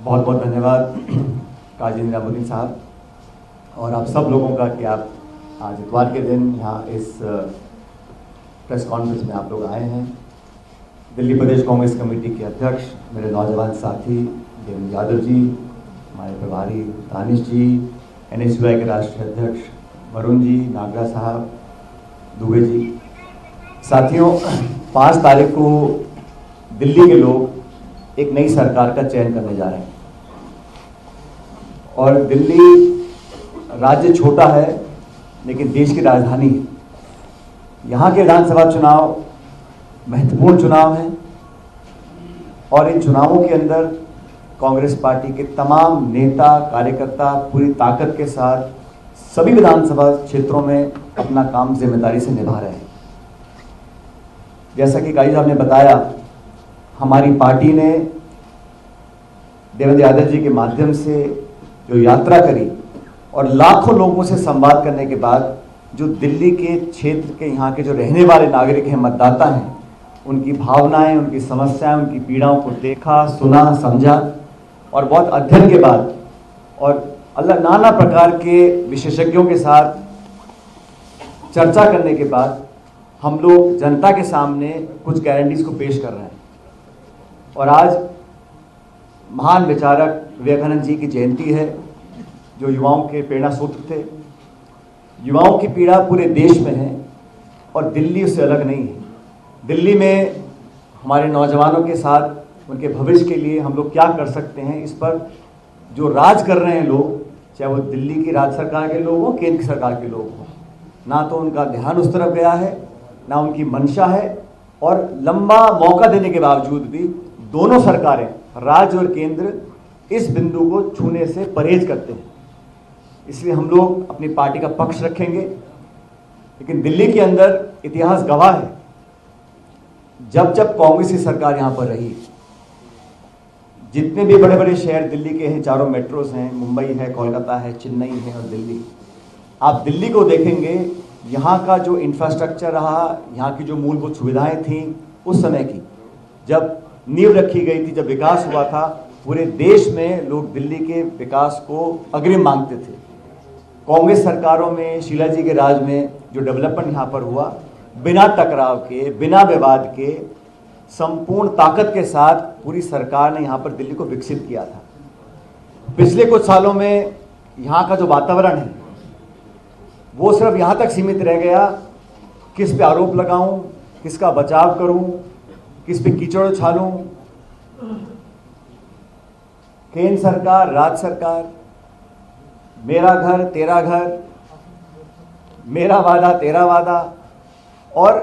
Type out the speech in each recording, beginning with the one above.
बहुत बहुत धन्यवाद काजी निजामुद्दीन साहब और आप सब लोगों का कि आप आज इतवार के दिन यहाँ इस प्रेस कॉन्फ्रेंस में आप लोग आए हैं। दिल्ली प्रदेश कांग्रेस कमेटी के अध्यक्ष मेरे नौजवान साथी देवेंद्र यादव जी, हमारे प्रभारी दानिश जी, NSUI के राष्ट्रीय अध्यक्ष वरुण जी, नागरा साहब, दुबे जी, साथियों 5 तारीख को दिल्ली के लोग एक नई सरकार का चयन करने जा रहे हैं और दिल्ली राज्य छोटा है लेकिन देश की राजधानी है। यहाँ के विधानसभा चुनाव महत्वपूर्ण चुनाव हैं और इन चुनावों के अंदर कांग्रेस पार्टी के तमाम नेता कार्यकर्ता पूरी ताकत के साथ सभी विधानसभा क्षेत्रों में अपना काम जिम्मेदारी से निभा रहे हैं। जैसा कि काजी साहब ने बताया, हमारी पार्टी ने देवेंद्र यादव जी के माध्यम से जो यात्रा करी और लाखों लोगों से संवाद करने के बाद जो दिल्ली के क्षेत्र के यहाँ के जो रहने वाले नागरिक हैं, मतदाता हैं, उनकी भावनाएं, उनकी समस्याएं, उनकी पीड़ाओं को देखा, सुना, समझा और बहुत अध्ययन के बाद और नाना प्रकार के विशेषज्ञों के साथ चर्चा करने के बाद हम लोग जनता के सामने कुछ गारंटीज को पेश कर रहे हैं। और आज महान विचारक विवेकानंद जी की जयंती है, जो युवाओं के प्रेरणा सूत्र थे। युवाओं की पीड़ा पूरे देश में है और दिल्ली उससे अलग नहीं है। दिल्ली में हमारे नौजवानों के साथ उनके भविष्य के लिए हम लोग क्या कर सकते हैं, इस पर जो राज कर रहे हैं लोग, चाहे वो दिल्ली की राज्य सरकार के लोग हों, केंद्र की सरकार के लोग हों, ना तो उनका ध्यान उस तरफ गया है, ना उनकी मंशा है। और लंबा मौका देने के बावजूद भी दोनों सरकारें, राज्य और केंद्र, इस बिंदु को छूने से परहेज करते हैं। इसलिए हम लोग अपनी पार्टी का पक्ष रखेंगे। लेकिन दिल्ली के अंदर इतिहास गवाह है, जब जब कांग्रेस की सरकार यहाँ पर रही, जितने भी बड़े बड़े शहर दिल्ली के हैं, चारों मेट्रोस हैं, मुंबई है, कोलकाता है, चेन्नई है और दिल्ली, आप दिल्ली को देखेंगे, यहाँ का जो इंफ्रास्ट्रक्चर रहा, यहाँ की जो मूलभूत सुविधाएं थीं उस समय की, जब नींव रखी गई थी, जब विकास हुआ था, पूरे देश में लोग दिल्ली के विकास को अग्रिम मांगते थे। कांग्रेस सरकारों में, शीला जी के राज में जो डेवलपमेंट यहाँ पर हुआ, बिना टकराव के, बिना विवाद के, संपूर्ण ताकत के साथ पूरी सरकार ने यहाँ पर दिल्ली को विकसित किया था। पिछले कुछ सालों में यहाँ का जो वातावरण है वो सिर्फ यहाँ तक सीमित रह गया, किस पे आरोप लगाऊं, किसका बचाव करूं, किस पे कीचड़ उछालूं। केंद्र सरकार, राज्य सरकार, मेरा घर तेरा घर, मेरा वादा तेरा वादा, और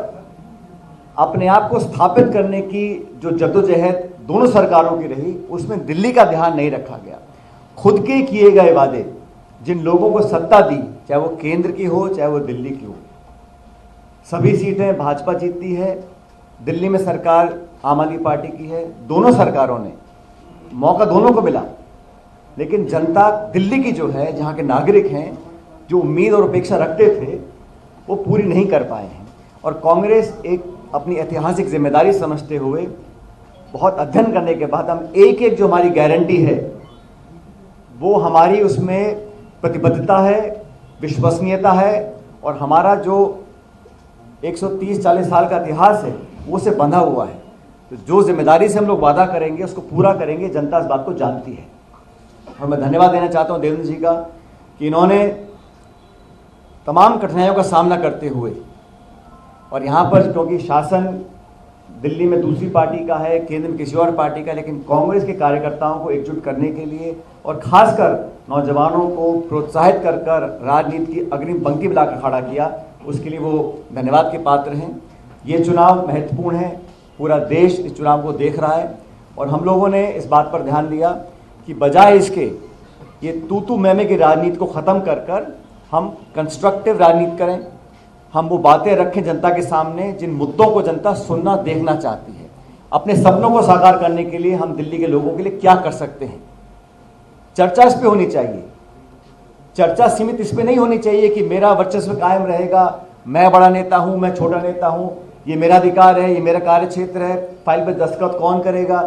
अपने आप को स्थापित करने की जो जद्दोजहद दोनों सरकारों की रही, उसमें दिल्ली का ध्यान नहीं रखा गया। खुद के किए गए वादे, जिन लोगों को सत्ता दी, चाहे वो केंद्र की हो चाहे वो दिल्ली की हो, सभी सीटें भाजपा जीतती है। दिल्ली में सरकार आम आदमी पार्टी की है। दोनों सरकारों ने मौका दोनों को मिला, लेकिन जनता दिल्ली की जो है, जहाँ के नागरिक हैं, जो उम्मीद और अपेक्षा रखते थे, वो पूरी नहीं कर पाए हैं। और कांग्रेस एक अपनी ऐतिहासिक जिम्मेदारी समझते हुए बहुत अध्ययन करने के बाद हम एक एक जो हमारी गारंटी है, वो हमारी उसमें प्रतिबद्धता है, विश्वसनीयता है और हमारा जो 130-40 साल का इतिहास है वो से बंधा हुआ है। तो जो जिम्मेदारी से हम लोग वादा करेंगे उसको पूरा करेंगे। जनता इस बात को जानती है। और मैं धन्यवाद देना चाहता हूं देवेंद्र जी का कि इन्होंने तमाम कठिनाइयों का सामना करते हुए, और यहाँ पर क्योंकि शासन दिल्ली में दूसरी पार्टी का है, केंद्र में किसी और पार्टी का, लेकिन कांग्रेस के कार्यकर्ताओं को एकजुट करने के लिए और खासकर नौजवानों को प्रोत्साहित कर राजनीति की अग्रिम पंक्ति में लाकर खड़ा किया, उसके लिए वो धन्यवाद के पात्र हैं। ये चुनाव महत्वपूर्ण है, पूरा देश इस चुनाव को देख रहा है और हम लोगों ने इस बात पर ध्यान दिया कि बजाय इसके ये तू मैं की राजनीति को ख़त्म कर हम कंस्ट्रक्टिव राजनीति करें, हम वो बातें रखें जनता के सामने जिन मुद्दों को जनता सुनना देखना चाहती है। अपने सपनों को साकार करने के लिए हम दिल्ली के लोगों के लिए क्या कर सकते हैं, चर्चा इस पे होनी चाहिए। चर्चा सीमित इस पे नहीं होनी चाहिए कि मेरा वर्चस्व कायम रहेगा, मैं बड़ा नेता हूं, मैं छोटा नेता हूं, ये मेरा अधिकार है, ये मेरा कार्य क्षेत्र है, फाइल पे दस्तखत कौन करेगा,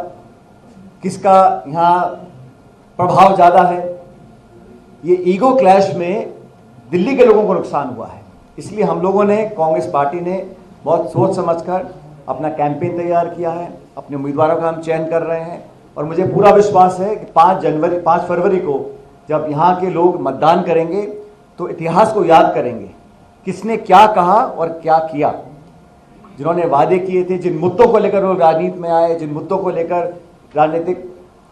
किसका यहाँ प्रभाव ज़्यादा है। ये ईगो क्लैश में दिल्ली के लोगों को नुकसान हुआ है। इसलिए हम लोगों ने, कांग्रेस पार्टी ने बहुत सोच समझकर अपना कैंपेन तैयार किया है, अपने उम्मीदवारों का हम चयन कर रहे हैं। और मुझे पूरा विश्वास है कि 5 फरवरी को जब यहाँ के लोग मतदान करेंगे तो इतिहास को याद करेंगे, किसने क्या कहा और क्या किया। जिन्होंने वादे किए थे, जिन मुद्दों को लेकर वो राजनीति में आए, जिन मुद्दों को लेकर राजनीतिक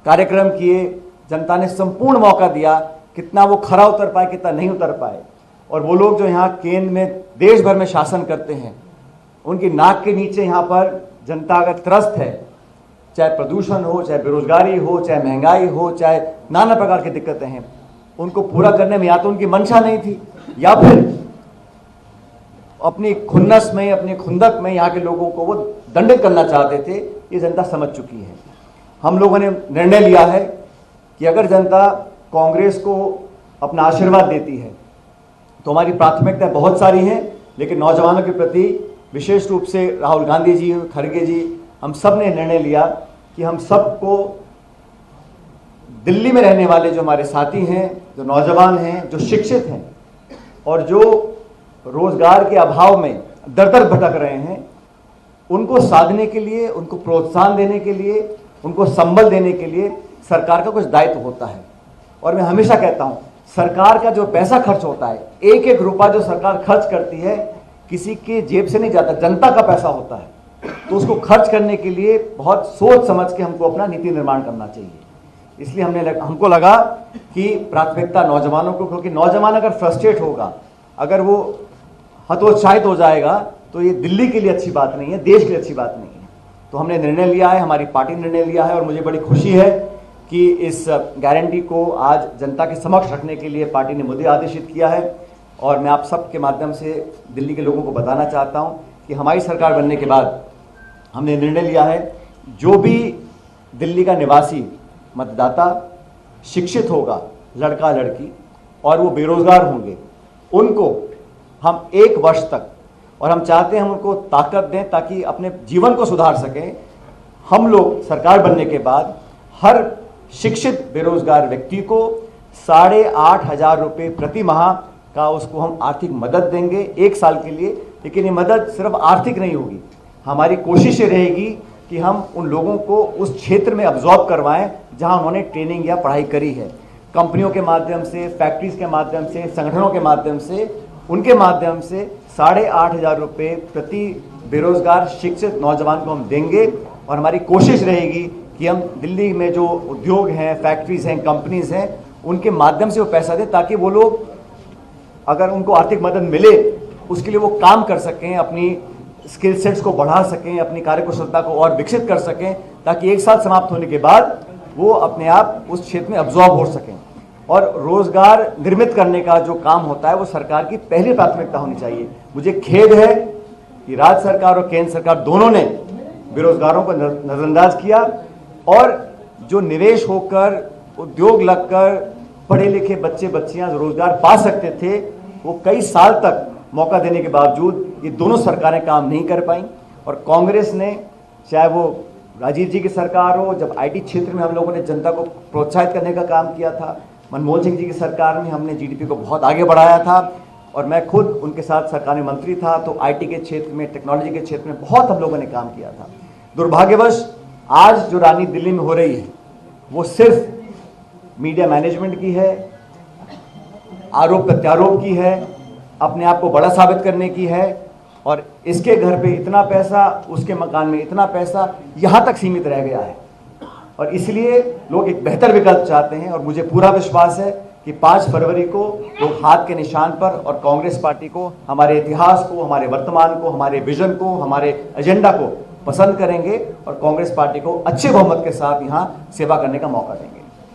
कार्यक्रम किए, जनता ने संपूर्ण मौका दिया। कितना वो खरा उतर पाए, कितना नहीं उतर पाए। और वो लोग जो यहाँ केंद्र में देश भर में शासन करते हैं, उनकी नाक के नीचे यहाँ पर जनता अगर त्रस्त है, चाहे प्रदूषण हो, चाहे बेरोजगारी हो, चाहे महंगाई हो, चाहे नाना प्रकार की दिक्कतें हैं, उनको पूरा करने में या तो उनकी मंशा नहीं थी या फिर अपनी खुन्नस में, अपनी खुंदक में यहाँ के लोगों को वो दंडित करना चाहते थे। ये जनता समझ चुकी है। हम लोगों ने निर्णय लिया है कि अगर जनता कांग्रेस को अपना आशीर्वाद देती है तो हमारी प्राथमिकता बहुत सारी हैं, लेकिन नौजवानों के प्रति विशेष रूप से राहुल गांधी जी, खड़गे जी, हम सब ने निर्णय लिया कि हम सबको दिल्ली में रहने वाले जो हमारे साथी हैं, जो नौजवान हैं, जो शिक्षित हैं और जो रोजगार के अभाव में दर दर भटक रहे हैं, उनको साधने के लिए, उनको प्रोत्साहन देने के लिए, उनको संबल देने के लिए सरकार का कुछ दायित्व होता है। और मैं हमेशा कहता हूं, सरकार का जो पैसा खर्च होता है, एक एक रुपया जो सरकार खर्च करती है, किसी के जेब से नहीं जाता, जनता का पैसा होता है। तो उसको खर्च करने के लिए बहुत सोच समझ के हमको अपना नीति निर्माण करना चाहिए। इसलिए हमको लगा कि प्राथमिकता नौजवानों को, क्योंकि नौजवान अगर फ्रस्ट्रेट होगा, अगर वो हतोत्साहित हो जाएगा, तो ये दिल्ली के लिए अच्छी बात नहीं है, देश के लिए अच्छी बात नहीं है। तो हमने निर्णय लिया है, हमारी पार्टी ने निर्णय लिया है, और मुझे बड़ी खुशी है कि इस गारंटी को आज जनता के समक्ष रखने के लिए पार्टी ने मुझे आदेशित किया है। और मैं आप सबके माध्यम से दिल्ली के लोगों को बताना चाहता हूं कि हमारी सरकार बनने के बाद हमने निर्णय लिया है, जो भी दिल्ली का निवासी मतदाता शिक्षित होगा, लड़का लड़की, और वो बेरोजगार होंगे, उनको हम 1 वर्ष तक, और हम चाहते हैं हम उनको ताकत दें ताकि अपने जीवन को सुधार सकें। हम लोग सरकार बनने के बाद हर शिक्षित बेरोजगार व्यक्ति को 8,500 रुपये प्रति माह का उसको हम आर्थिक मदद देंगे 1 साल के लिए। लेकिन ये मदद सिर्फ आर्थिक नहीं होगी, हमारी कोशिश ये रहेगी कि हम उन लोगों को उस क्षेत्र में अब्जॉर्ब करवाएं जहां उन्होंने ट्रेनिंग या पढ़ाई करी है। कंपनियों के माध्यम से, फैक्ट्रीज के माध्यम से, संगठनों के माध्यम से, उनके माध्यम से 8,500 रुपये प्रति बेरोजगार शिक्षित नौजवान को हम देंगे। और हमारी कोशिश रहेगी कि हम दिल्ली में जो उद्योग हैं, फैक्ट्रीज हैं, कंपनीज हैं, उनके माध्यम से वो पैसा दें ताकि वो लोग, अगर उनको आर्थिक मदद मिले, उसके लिए वो काम कर सकें, अपनी स्किल सेट्स को बढ़ा सकें, अपनी कार्यकुशलता को और विकसित कर सकें, ताकि 1 साल समाप्त होने के बाद वो अपने आप उस क्षेत्र में अब्जॉर्ब हो सकें। और रोजगार निर्मित करने का जो काम होता है वो सरकार की पहली प्राथमिकता होनी चाहिए। मुझे खेद है कि राज्य सरकार और केंद्र सरकार दोनों ने बेरोजगारों को नजरअंदाज किया, और जो निवेश होकर, उद्योग लगकर पढ़े लिखे बच्चे बच्चियां रोजगार पा सकते थे, वो कई साल तक मौका देने के बावजूद ये दोनों सरकारें काम नहीं कर पाई। और कांग्रेस ने, चाहे वो राजीव जी की सरकार हो, जब आईटी क्षेत्र में हम लोगों ने जनता को प्रोत्साहित करने का काम किया था, मनमोहन सिंह जी की सरकार में हमने जीडीपी को बहुत आगे बढ़ाया था, और मैं खुद उनके साथ सरकार में मंत्री था, तो आईटी के क्षेत्र में, टेक्नोलॉजी के क्षेत्र में बहुत हम लोगों ने काम किया था। दुर्भाग्यवश आज जो राजनीति दिल्ली में हो रही है वो सिर्फ मीडिया मैनेजमेंट की है, आरोप प्रत्यारोप की है, अपने आप को बड़ा साबित करने की है, और इसके घर पे इतना पैसा, उसके मकान में इतना पैसा, यहाँ तक सीमित रह गया है। और इसलिए लोग एक बेहतर विकल्प चाहते हैं। और मुझे पूरा विश्वास है कि 5 फरवरी को लोग हाथ के निशान पर और कांग्रेस पार्टी को, हमारे इतिहास को, हमारे वर्तमान को, हमारे विजन को, हमारे एजेंडा को पसंद करेंगे और कांग्रेस पार्टी को अच्छे बहुमत के साथ यहाँ सेवा करने का मौका देंगे।